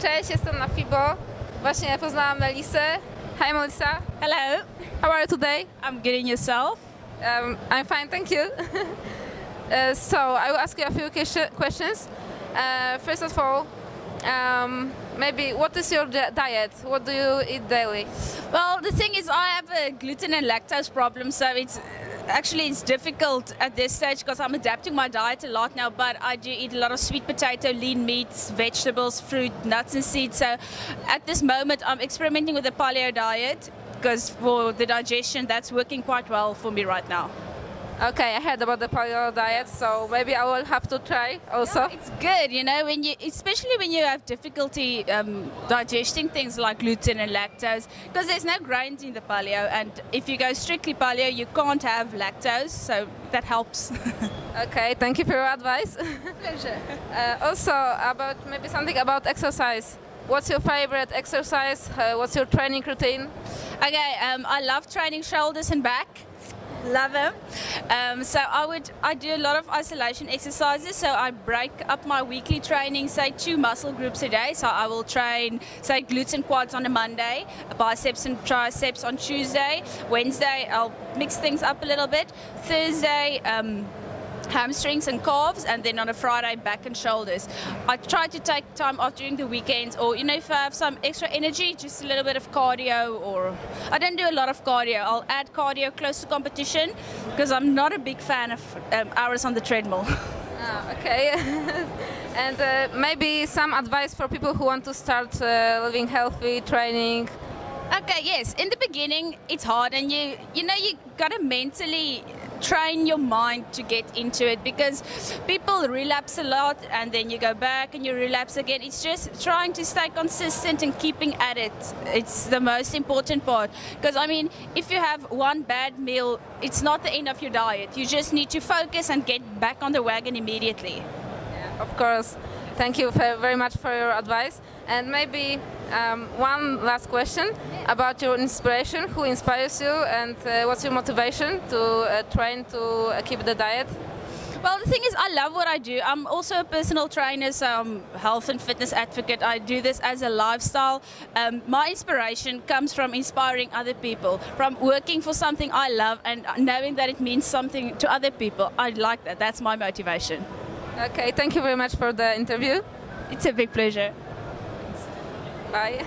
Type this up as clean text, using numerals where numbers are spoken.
Cześć, jestem na FIBO. Właśnie poznałam Melissę. Hi Melissa. Hello. How are you today? I'm good, and yourself? I'm fine, thank you. So I will ask you a few questions. First of all, maybe what is your diet? What do you eat daily? Well, the thing is, I have a gluten and lactose problem, so it's difficult at this stage because I'm adapting my diet a lot now, but I do eat a lot of sweet potato, lean meats, vegetables, fruit, nuts and seeds. So at this moment I'm experimenting with a paleo diet because for the digestion that's working quite well for me right now. Okay, I heard about the paleo diet, so maybe I will have to try also. Yeah, it's good, you know, especially when you have difficulty digesting things like gluten and lactose, because there's no grains in the paleo, and if you go strictly paleo, you can't have lactose, so that helps. Okay, thank you for your advice. Pleasure. Also, about maybe something about exercise. What's your favorite exercise? What's your training routine? Okay, I love training shoulders and back. Love them. So I do a lot of isolation exercises. So I break up my weekly training, say 2 muscle groups a day. So I will train, say, glutes and quads on a Monday, biceps and triceps on Tuesday. Wednesday I'll mix things up a little bit. Thursday hamstrings and calves, and then on a Friday back and shoulders. I try to take time off during the weekends, or you know, if I have some extra energy, just a little bit of cardio. Or I don't do a lot of cardio. I'll add cardio close to competition because I'm not a big fan of hours on the treadmill. Okay. And maybe some advice for people who want to start living healthy, training. Okay, yes. In the beginning, it's hard, and you gotta mentally train your mind to get into it, because people relapse a lot and then you go back and you relapse again. It's just trying to stay consistent and keeping at it. It's the most important part, because I mean, if you have one bad meal, it's not the end of your diet. You just need to focus and get back on the wagon immediately. Yeah, of course. Thank you very much for your advice. And maybe one last question about your inspiration. Who inspires you, and what's your motivation to train to keep the diet? Well, the thing is, I love what I do. I'm also a personal trainer, so I'm a health and fitness advocate. I do this as a lifestyle. My inspiration comes from inspiring other people, from working for something I love and knowing that it means something to other people. I like that. That's my motivation. Okay, thank you very much for the interview. It's a big pleasure. Bye.